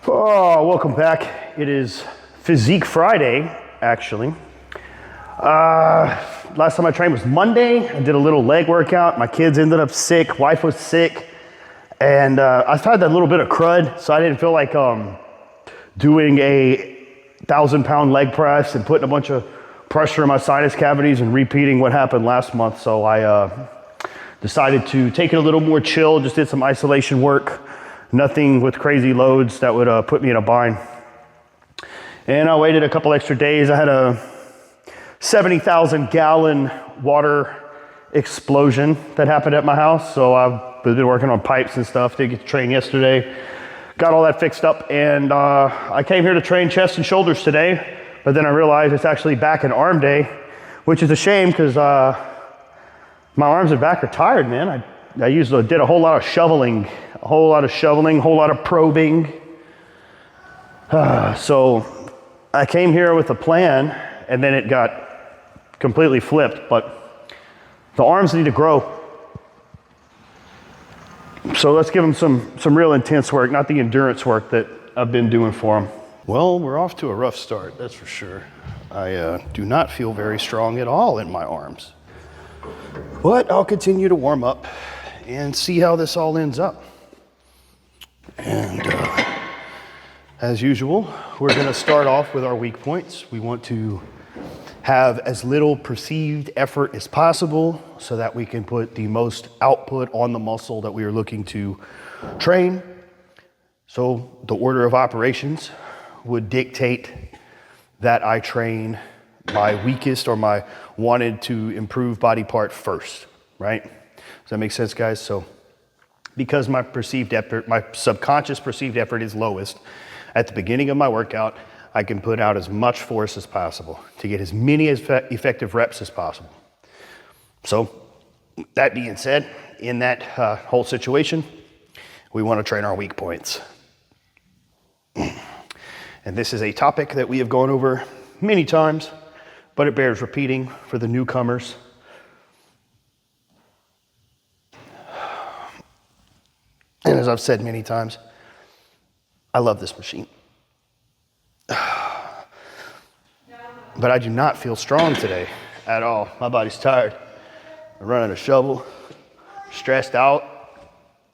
Oh, welcome back. It is Physique Friday, actually. Last time I trained was Monday. I did a little leg workout. My kids ended up sick. Wife was sick. And I've had that little bit of crud, so I didn't feel like doing a 1,000-pound leg press and putting a bunch of pressure in my sinus cavities and repeating what happened last month. So I decided to take it a little more chill, just did some isolation work. Nothing with crazy loads that would put me in a bind. And I waited a couple extra days. I had a 70,000 gallon water explosion that happened at my house. So I've been working on pipes and stuff. Did get to train yesterday. Got all that fixed up. And I came here to train chest and shoulders today. But then I realized it's actually back and arm day, which is a shame because my arms and back are tired, man. I did a whole lot of shoveling, a whole lot of probing. So I came here with a plan and then it got completely flipped, but the arms need to grow. So let's give them some real intense work, not the endurance work that I've been doing for them. Well, we're off to a rough start, that's for sure. I do not feel very strong at all in my arms. But I'll continue to warm up and see how this all ends up. And as usual, we're gonna start off with our weak points. We want to have as little perceived effort as possible so that we can put the most output on the muscle that we are looking to train. So the order of operations would dictate that I train my weakest or my wanted to improve body part first, right? Does that make sense, guys? So because my perceived effort, my subconscious perceived effort is lowest, at the beginning of my workout, I can put out as much force as possible to get as many effective reps as possible. So that being said, in that whole situation, we want to train our weak points. And this is a topic that we have gone over many times, but it bears repeating for the newcomers. And as I've said many times, I love this machine. But I do not feel strong today at all. My body's tired. I'm running a shovel, stressed out.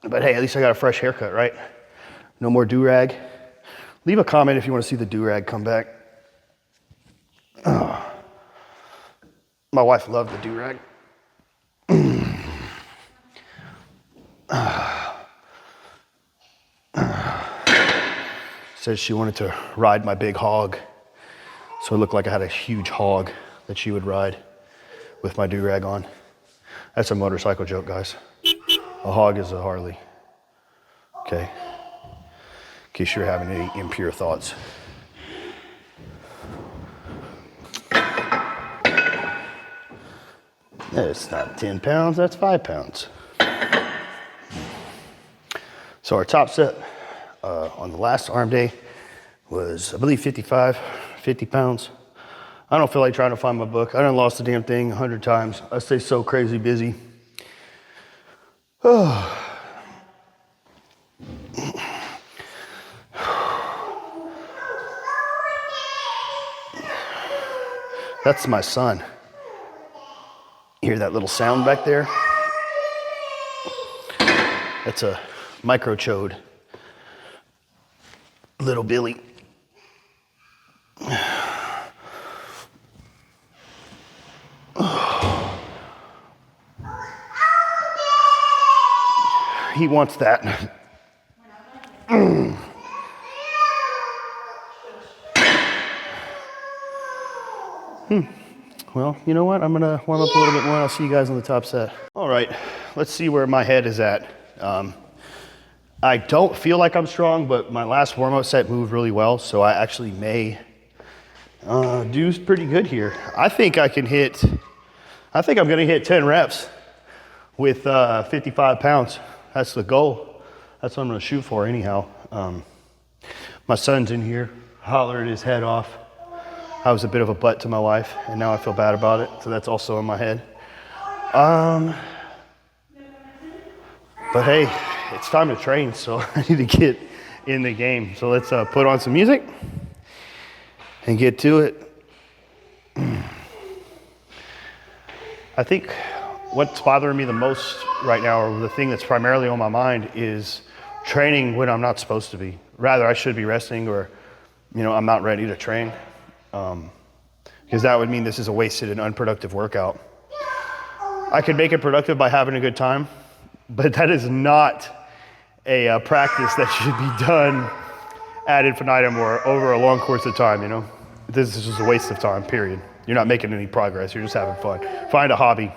But hey, at least I got a fresh haircut, right? No more do-rag. Leave a comment if you want to see the do-rag come back. My wife loved the do-rag. Says she wanted to ride my big hog, so it looked like I had a huge hog that she would ride with my do-rag on. That's a motorcycle joke, guys. A hog is a Harley. Okay. In case you're having any impure thoughts. It's not 10 pounds, that's 5 pounds. So our top set on the last arm day was, I believe, 50 pounds. I don't feel like trying to find my book. I done lost the damn thing 100 times. I stay so crazy busy. That's my son. You hear that little sound back there? That's a microchode. Little Billy. He wants that. Well, you know what? I'm gonna warm up a little bit more and I'll see you guys on the top set. All right, let's see where my head is at. I don't feel like I'm strong, but my last warm-up set moved really well, so I actually may do pretty good here. I think I'm gonna hit 10 reps with 55 pounds. That's the goal. That's what I'm gonna shoot for anyhow. My son's in here, hollering his head off. I was a bit of a butt to my wife, and now I feel bad about it, so that's also in my head. But hey, it's time to train, so I need to in the game. So let's put on some music and get to it. I think what's bothering me the most right now, or the thing that's primarily on my mind, is training when I'm not supposed to be. Rather, I should be resting, or, you know, I'm not ready to train. Because that would mean this is a wasted and unproductive workout. I could make it productive by having a good time, but that is not a practice that should be done ad infinitum or over a long course of time, you know? This is just a waste of time, period. You're not making any progress, you're just having fun. Find a hobby,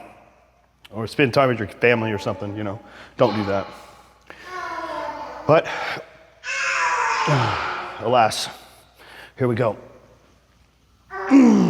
or spend time with your family or something, you know? Don't do that. But, alas, here we go. Ooh.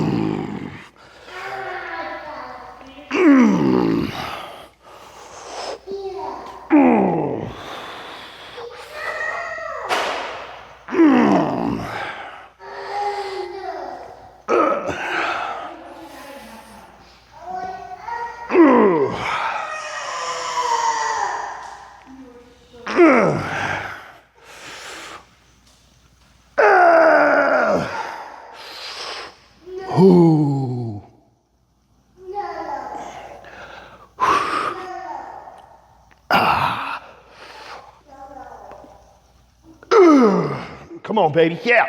Come on, baby. Yeah.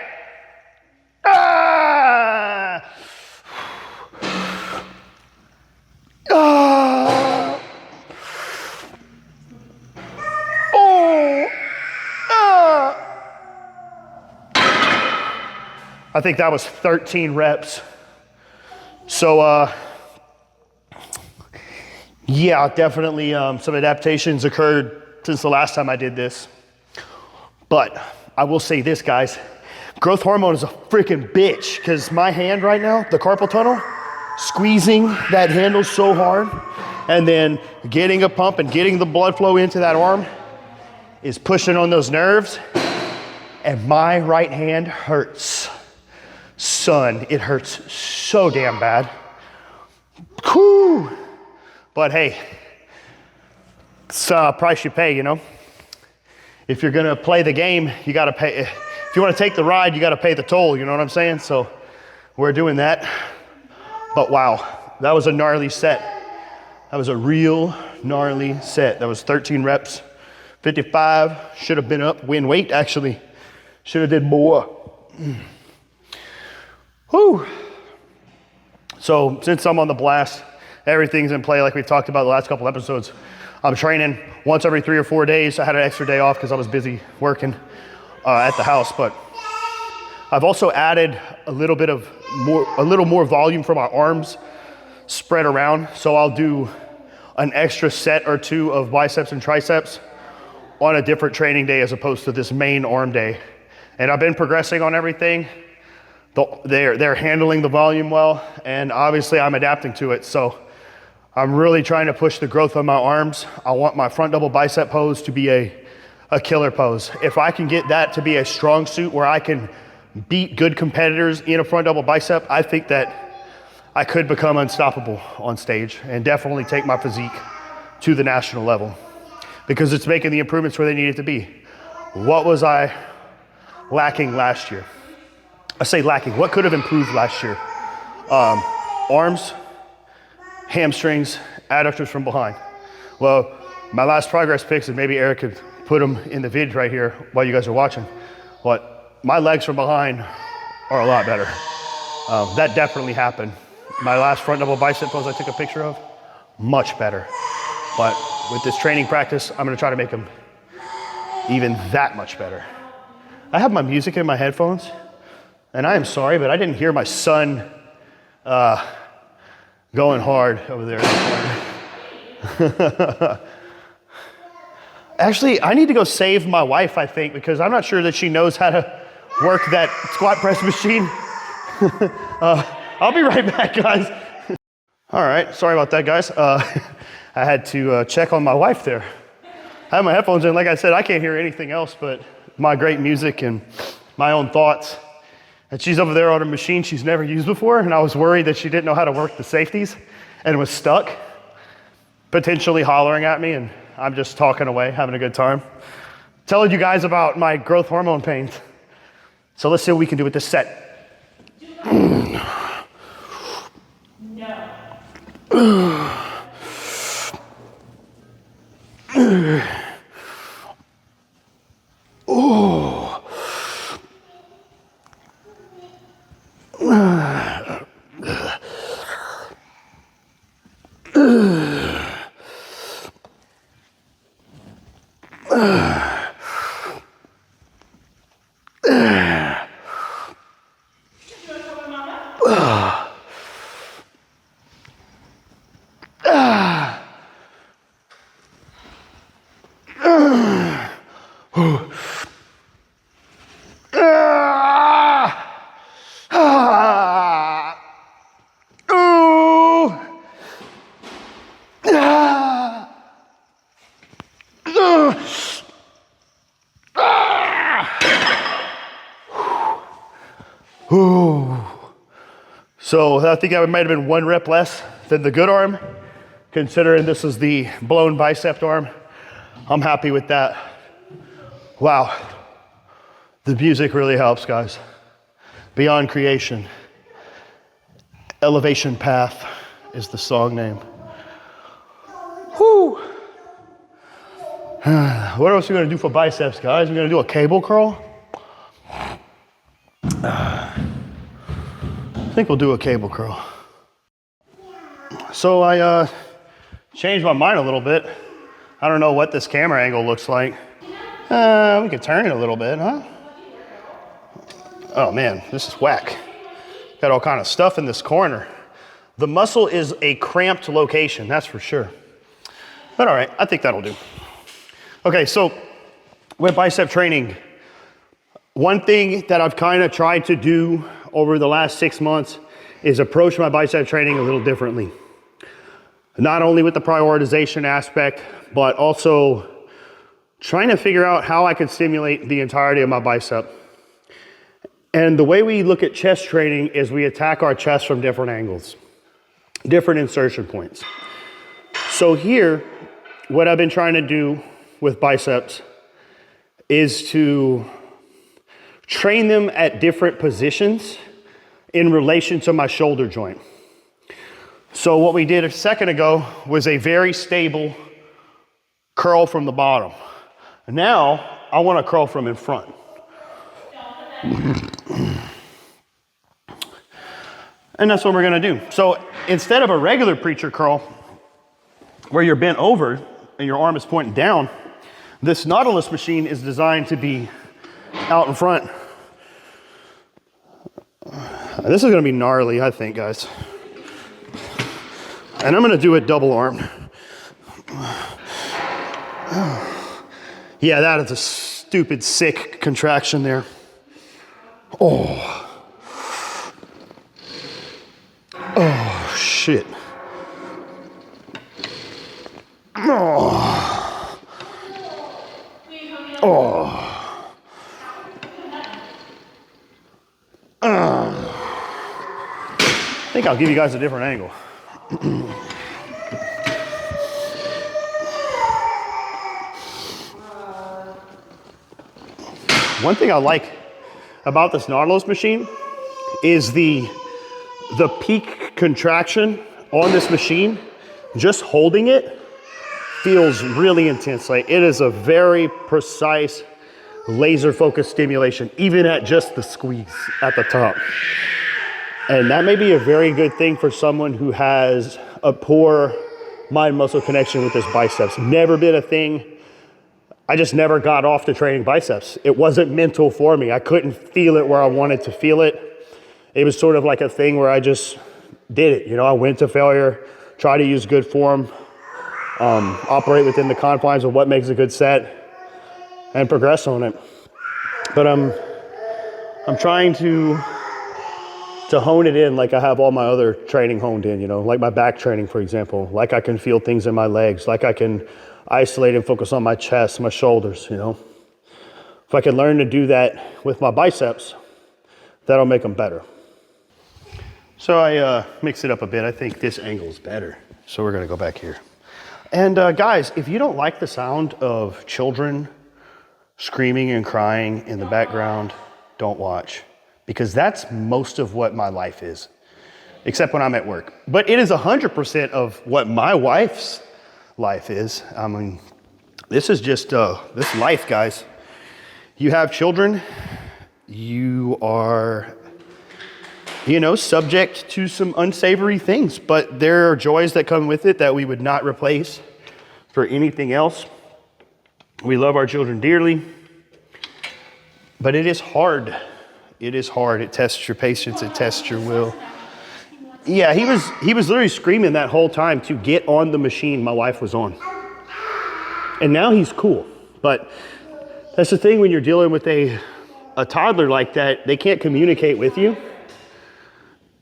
Ah. Ah. Oh. Ah. I think that was 13 reps. So, yeah, definitely some adaptations occurred since the last time I did this. But I will say this, guys, growth hormone is a freaking bitch, because my hand right now, the carpal tunnel, squeezing that handle so hard, and then getting a pump and getting the blood flow into that arm is pushing on those nerves, and my right hand hurts. Son, it hurts so damn bad. Cool. But hey, it's a price you pay, you know? If you're gonna play the game, you gotta pay. If you wanna take the ride, you gotta pay the toll, you know what I'm saying? So we're doing that. But wow, that was a gnarly set. That was a real gnarly set. That was 13 reps, 55. Should have been up, win weight actually. Should have did more. Whew. So since I'm on the blast, everything's in play like we've talked about the last couple episodes. I'm training once every 3 or 4 days. I had an extra day off because I was busy working at the house, but I've also added a little more volume for my arms spread around. So I'll do an extra set or two of biceps and triceps on a different training day as opposed to this main arm day. And I've been progressing on everything. They're handling the volume well, and obviously I'm adapting to it. So I'm really trying to push the growth of my arms. I want my front double bicep pose to be a killer pose. If I can get that to be a strong suit where I can beat good competitors in a front double bicep, I think that I could become unstoppable on stage and definitely take my physique to the national level, because it's making the improvements where they need it to be. What was I lacking last year? I say lacking, what could have improved last year? Arms, hamstrings, adductors from behind. Well, my last progress pics, and maybe Eric could put them in the vid right here while you guys are watching, but my legs from behind are a lot better. That definitely happened. My last front double bicep pose I took a picture of, much better. But with this training practice, I'm gonna try to make them even that much better. I have my music in my headphones, and I am sorry, but I didn't hear my son going hard over there. Actually, I need to go save my wife, I think, because I'm not sure that she knows how to work that squat press machine. I'll be right back, guys. All right, sorry about that, guys. I had to check on my wife there. I have my headphones in. Like I said, I can't hear anything else but my great music and my own thoughts. And she's over there on a machine she's never used before, and I was worried that she didn't know how to work the safeties and was stuck, potentially hollering at me, and I'm just talking away, having a good time. telling you guys about my growth hormone pains. So let's see what we can do with this set. So I think I might have been 1 rep less than the good arm, considering this is the blown bicep arm. I'm happy with that. Wow. The music really helps, guys. Beyond Creation. Elevation Path is the song name. Whew. What else are we gonna do for biceps, guys? We're gonna do a cable curl. I think we'll do a cable curl. So I changed my mind a little bit. I don't know what this camera angle looks like. We could turn it a little bit, huh? Oh man, this is whack. Got all kind of stuff in this corner. The muscle is a cramped location, that's for sure. But all right, I think that'll do. Okay, so with bicep training, one thing that I've kind of tried to do over the last 6 months is approach my bicep training a little differently. Not only with the prioritization aspect, but also trying to figure out how I can stimulate the entirety of my bicep. And the way we look at chest training is we attack our chest from different angles, different insertion points. So here, what I've been trying to do with biceps is to train them at different positions in relation to my shoulder joint. So what we did a second ago was a very stable curl from the bottom. Now I want to curl from in front. And that's what we're going to do. So instead of a regular preacher curl where you're bent over and your arm is pointing down, this Nautilus machine is designed to be out in front. This is gonna be gnarly, I think, guys. And I'm gonna do it double armed. Yeah, that is a stupid, sick contraction there. Oh. Oh, shit. Oh. Oh. I think I'll give you guys a different angle. One thing I like about this Nautilus machine is the peak contraction on this machine. Just holding it feels really intense. Like it is a very precise laser focused stimulation, even at just the squeeze at the top. And that may be a very good thing for someone who has a poor mind-muscle connection with this biceps. Never been a thing. I just never got off to training biceps. It wasn't mental for me. I couldn't feel it where I wanted to feel it. It was sort of like a thing where I just did it. You know, I went to failure, try to use good form, operate within the confines of what makes a good set, and progress on it. But I'm trying to hone it in like I have all my other training honed in, you know, like my back training, for example, like I can feel things in my legs, like I can isolate and focus on my chest, my shoulders, you know. If I can learn to do that with my biceps, that'll make them better. So I mix it up a bit. I think this angle is better. So we're gonna go back here. And guys, if you don't like the sound of children screaming and crying in the background, don't watch. Because that's most of what my life is, except when I'm at work. But it is 100% of what my wife's life is. I mean, this is just this life, guys. You have children, you are, you know, subject to some unsavory things, but there are joys that come with it that we would not replace for anything else. We love our children dearly, but it is hard. It is hard. It tests your patience. It tests your will. Yeah, he was literally screaming that whole time to get on the machine my wife was on. And now he's cool. But that's the thing when you're dealing with a toddler like that, they can't communicate with you.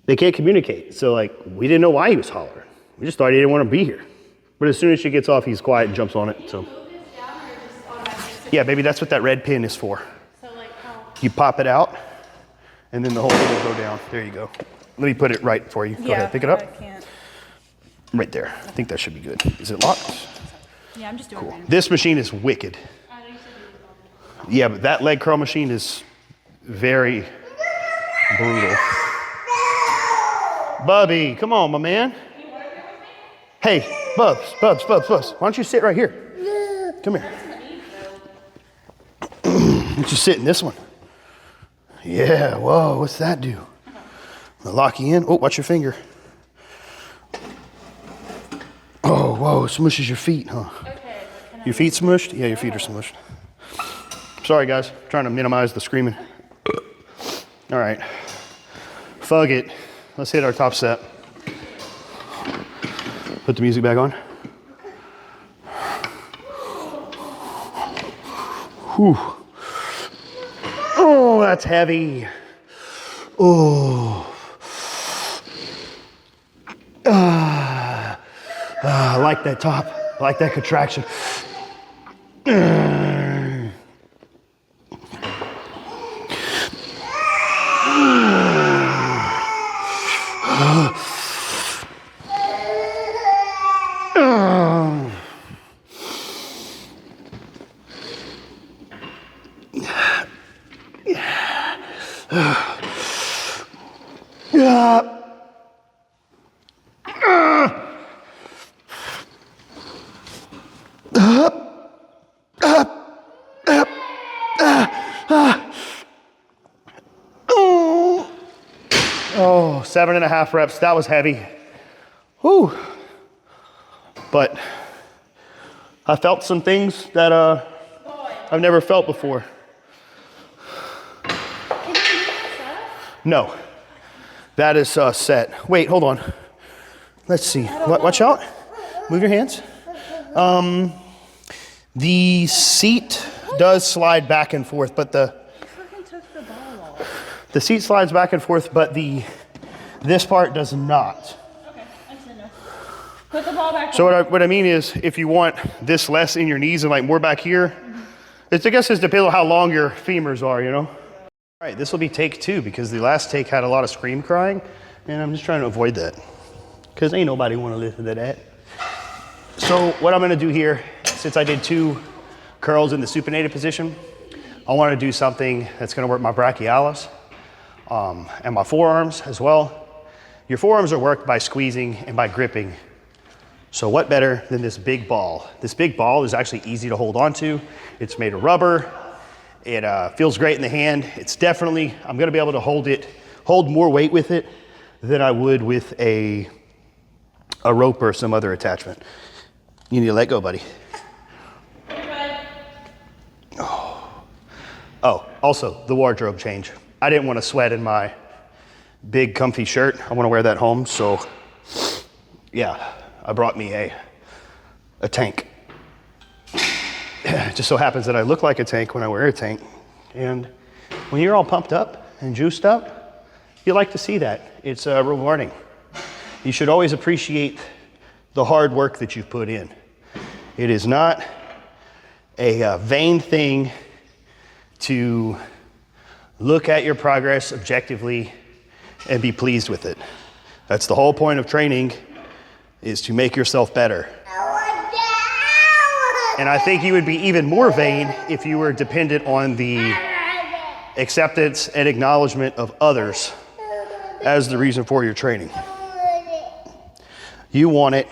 They can't communicate. So like, we didn't know why he was hollering. We just thought he didn't want to be here. But as soon as she gets off, he's quiet and jumps on it, so. Yeah, baby, that's what that red pin is for. So like how? You pop it out, and then the whole thing will go down. There you go. Let me put it right for you. Go ahead, pick it up. I can't. Right there. I think that should be good. Is it locked? Yeah, I'm just doing Cool. This machine is wicked. Yeah, but that leg curl machine is very brutal. Bubby, come on, my man. Hey, Bubs. Why don't you sit right here? Come here. Why don't you sit in this one? Yeah, whoa, what's that do? Lock you in. Oh, watch your finger. Oh, whoa, smushes your feet, huh? Okay. Your feet smushed? Yeah, your feet are smushed. Sorry, guys. I'm trying to minimize the screaming. All right. Fug it. Let's hit our top set. Put the music back on. Whew. Oh, that's heavy. Oh. I like that top. I like that contraction. Oh, 7.5 reps. That was heavy. Whew. But I felt some things that I've never felt before. No, that is set. Wait, hold on. Let's see. Watch out. Move your hands. The seat does slide back and forth, but the seat slides back and forth, but this part does not. Okay, I just didn't know. Put the ball back. So what I mean is, if you want this less in your knees and like more back here, I guess it depends on how long your femurs are, you know? All right, this will be take 2 because the last take had a lot of scream crying, and I'm just trying to avoid that because ain't nobody want to listen to that. So what I'm gonna do here, since I did 2 curls in the supinated position, I want to do something that's gonna work my brachialis and my forearms as well. Your forearms are worked by squeezing and by gripping. So what better than this big ball? This big ball is actually easy to hold on to. It's made of rubber. It feels great in the hand. It's definitely, I'm gonna be able to hold more weight with it than I would with a rope or some other attachment. You need to let go, buddy. Oh, also the wardrobe change. I didn't want to sweat in my big comfy shirt. I want to wear that home, so yeah, I brought me a tank. It just so happens that I look like a tank when I wear a tank. And when you're all pumped up and juiced up, you like to see that. It's rewarding. You should always appreciate the hard work that you've put in. It is not a vain thing to look at your progress objectively and be pleased with it. That's the whole point of training, is to make yourself better. And I think you would be even more vain if you were dependent on the acceptance and acknowledgement of others as the reason for your training. You want it,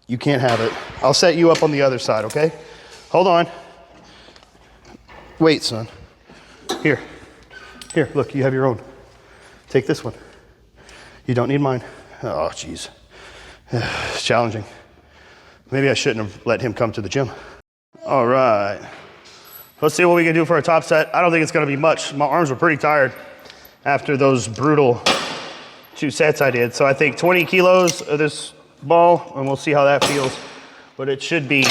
you can't have it. I'll set you up on the other side, okay? Hold on. Wait, son. Here, look, you have your own. Take this one. You don't need mine. Oh, geez. It's challenging. Maybe I shouldn't have let him come to the gym. All right. Let's see what we can do for a top set. I don't think it's gonna be much. My arms were pretty tired after those brutal 2 sets I did. So I think 20 kilos of this ball, and we'll see how that feels. But it should be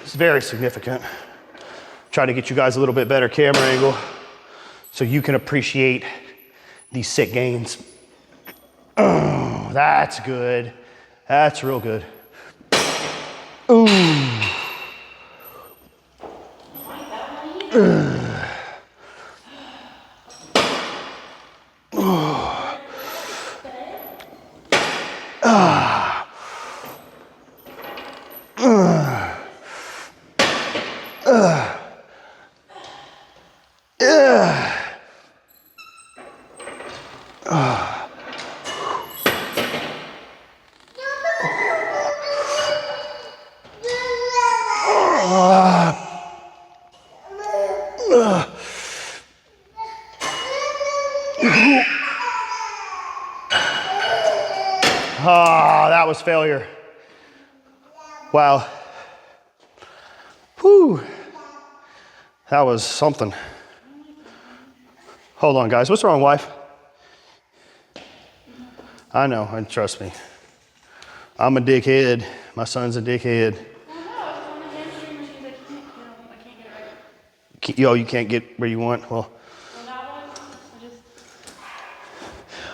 very significant. Try to get you guys a little bit better camera angle so you can appreciate these sick gains. Oh, that's good. That's real good. Ooh. That was failure. Wow. Whew. That was something. Hold on, guys. What's wrong, wife? I know, and trust me. I'm a dickhead. My son's a dickhead. Yo, you can't get where you want? Well,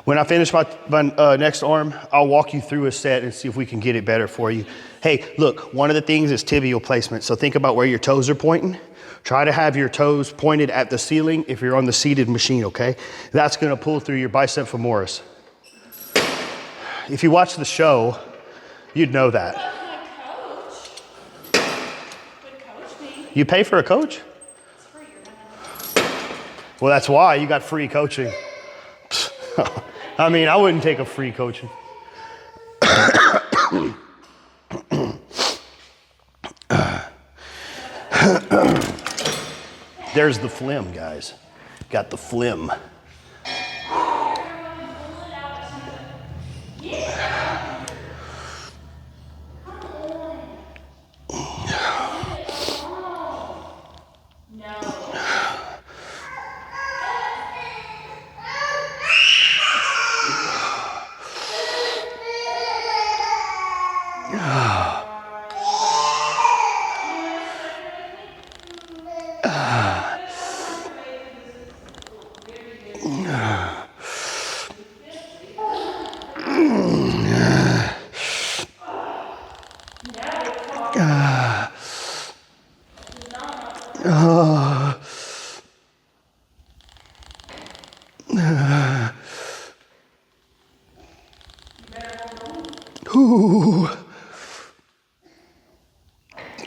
when I finish my next arm, I'll walk you through a set and see if we can get it better for you. Hey, look, one of the things is tibial placement. So think about where your toes are pointing. Try to have your toes pointed at the ceiling if you're on the seated machine, okay? That's gonna pull through your bicep femoris. If you watch the show, you'd know that. You pay for a coach? Well, that's why you got free coaching. I mean, I wouldn't take a free coaching. There's the phlegm, guys. Got the phlegm. Ooh.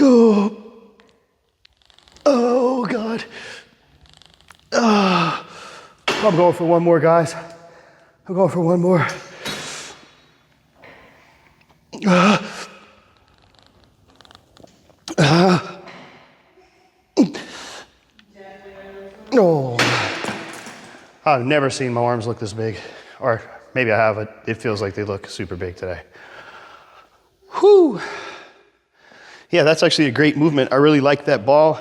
Oh. Oh, God. I'm going for one more, guys. I'm going for one more. Oh. I've never seen my arms look this big. Or maybe I have, but it feels like they look super big today. Whew. Yeah, that's actually a great movement. I really like that ball.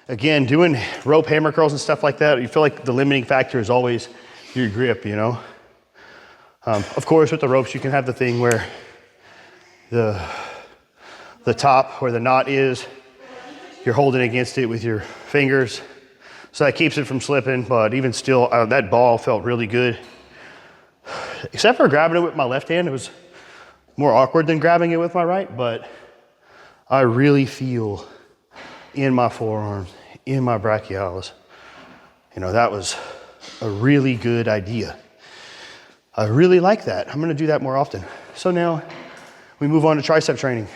Again, doing rope hammer curls and stuff like that, you feel like the limiting factor is always your grip, you know? Of course, with the ropes, you can have the thing where the top where the knot is, you're holding against it with your fingers. So that keeps it from slipping, but even still, that ball felt really good. Except for grabbing it with my left hand, it was more awkward than grabbing it with my right, but I really feel in my forearms, in my brachialis. You know, that was a really good idea. I really like that. I'm gonna do that more often. So now we move on to tricep training.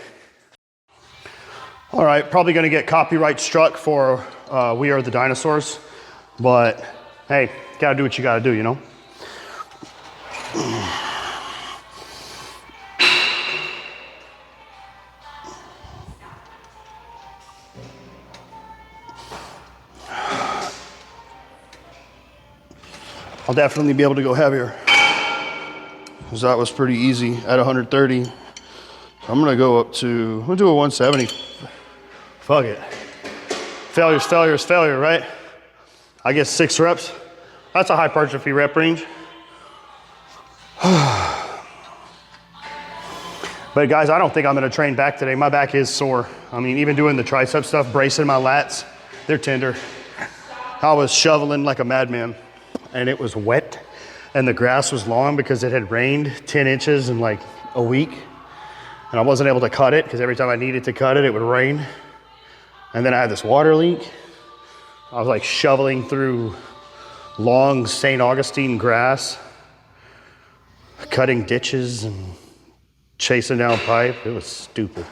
All right, probably gonna get copyright struck for We Are the Dinosaurs, but hey, gotta do what you gotta do, you know? I'll definitely be able to go heavier, because that was pretty easy at 130. So I'm gonna go up to, I'm gonna do a 170. Fuck it. Failure's failure is failure, right? I guess 6 reps. That's a hypertrophy rep range. But guys, I don't think I'm gonna train back today. My back is sore. I mean, even doing the tricep stuff, bracing my lats, they're tender. I was shoveling like a madman, and it was wet, and the grass was long because it had rained 10 inches in like a week, and I wasn't able to cut it because every time I needed to cut it, it would rain. And then I had this water leak. I was like shoveling through long St. Augustine grass, cutting ditches and chasing down pipe. It was stupid.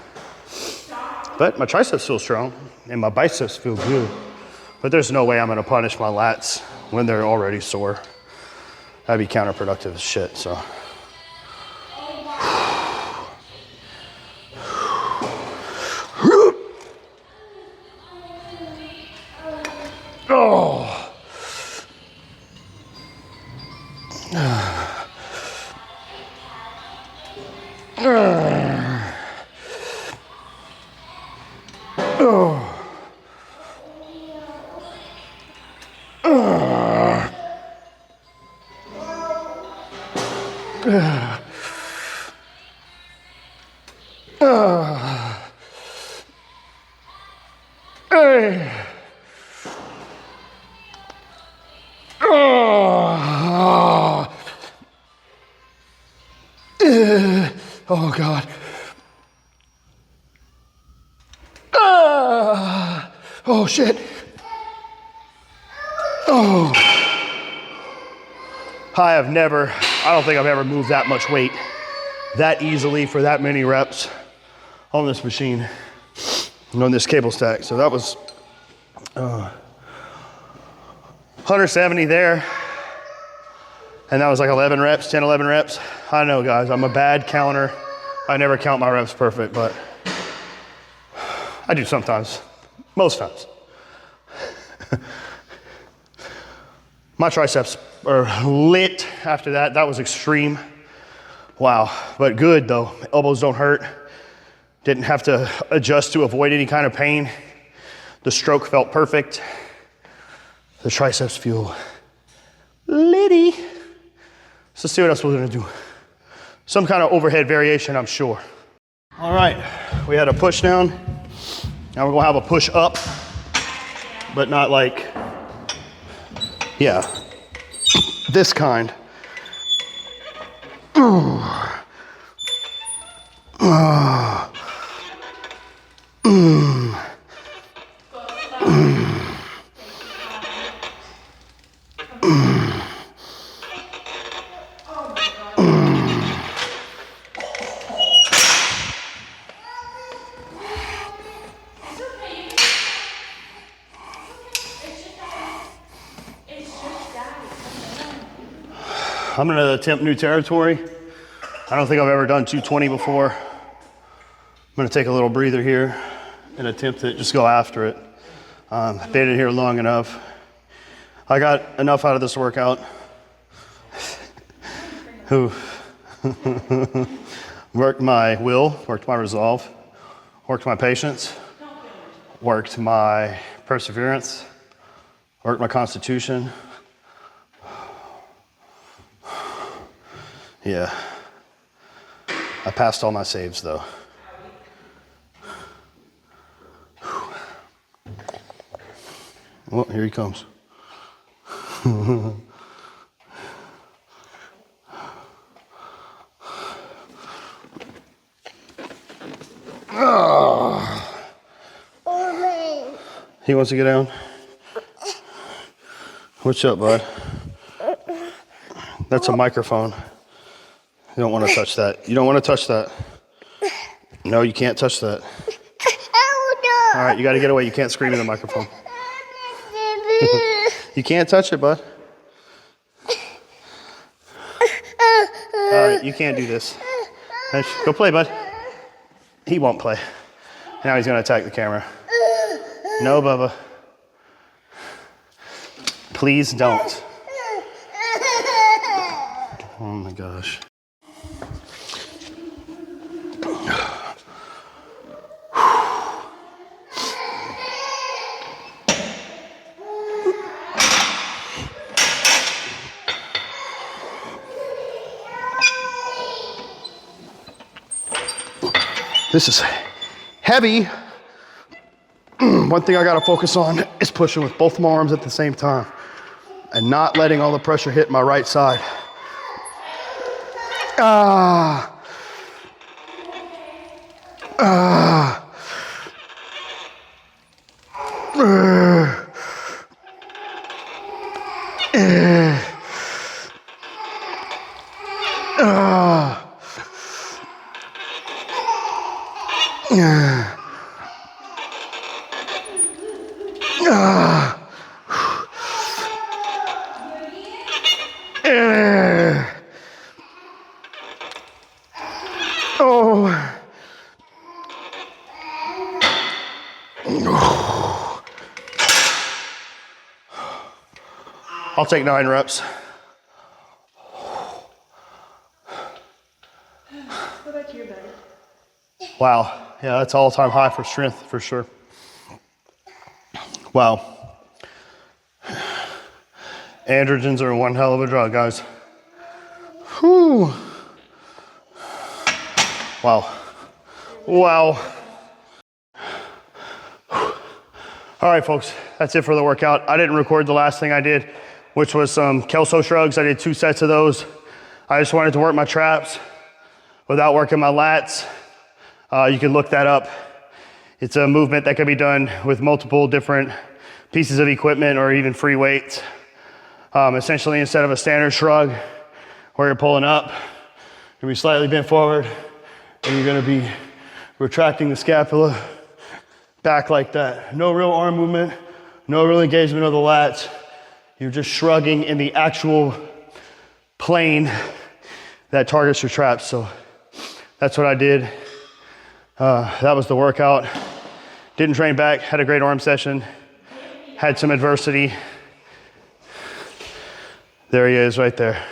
But my triceps feel strong and my biceps feel good. But there's no way I'm gonna punish my lats when they're already sore. That'd be counterproductive as shit, so. Oh. Oh God. Oh shit. Oh. I don't think I've ever moved that much weight that easily for that many reps on this machine and on this cable stack. So that was 170 there. And that was like 11 reps, 10, 11 reps. I know, guys, I'm a bad counter. I never count my reps perfect, but I do sometimes, most times. My triceps are lit after that. That was extreme. Wow, but good though. Elbows don't hurt. Didn't have to adjust to avoid any kind of pain. The stroke felt perfect. The triceps feel litty. So let's see what else we're gonna do. Some kind of overhead variation, I'm sure. All right, we had a push down. Now we're gonna have a push up, but not like, yeah, this kind. I'm gonna attempt new territory. I don't think I've ever done 220 before. I'm gonna take a little breather here and attempt it, just go after it. I've been in here long enough. I got enough out of this workout. Worked my will, worked my resolve, worked my patience, worked my perseverance, worked my constitution. Yeah, I passed all my saves though. Oh, here he comes. He wants to get down? What's up, bud? That's a microphone. You don't want to touch that. You don't want to touch that. No, you can't touch that. All right, you got to get away. You can't scream in the microphone. You can't touch it, bud. All right, you can't do this. Go play, bud. He won't play. Now he's going to attack the camera. No, Bubba. Please don't. Oh my gosh. This is heavy. One thing I gotta focus on is pushing with both my arms at the same time and not letting all the pressure hit my right side. Ah. Ah. I'll take 9 reps. Go back to your bed. Wow. Yeah, that's all-time high for strength for sure. Wow. Androgens are one hell of a drug, guys. Whew. Wow. Wow. All right, folks, that's it for the workout. I didn't record the last thing I did, which was some Kelso shrugs. I did 2 sets of those. I just wanted to work my traps without working my lats. You can look that up. It's a movement that can be done with multiple different pieces of equipment or even free weights. Essentially, instead of a standard shrug where you're pulling up, you're gonna be slightly bent forward and you're gonna be retracting the scapula back like that. No real arm movement, no real engagement of the lats. You're just shrugging in the actual plane that targets your traps. So that's what I did. That was the workout. Didn't train back, had a great arm session, had some adversity. There he is right there.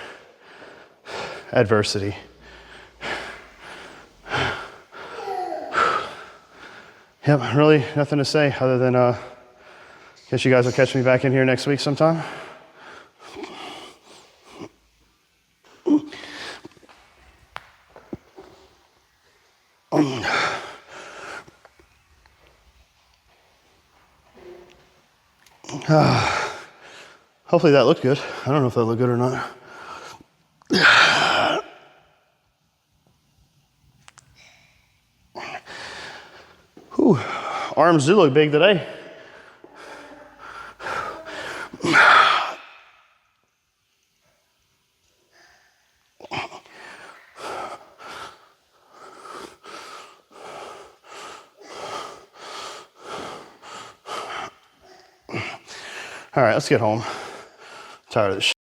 Adversity. Yep, really nothing to say other than guess you guys will catch me back in here next week sometime. Hopefully that looked good. I don't know if that looked good or not. Whew. Arms do look big today. All right, let's get home. I'm tired of this shit.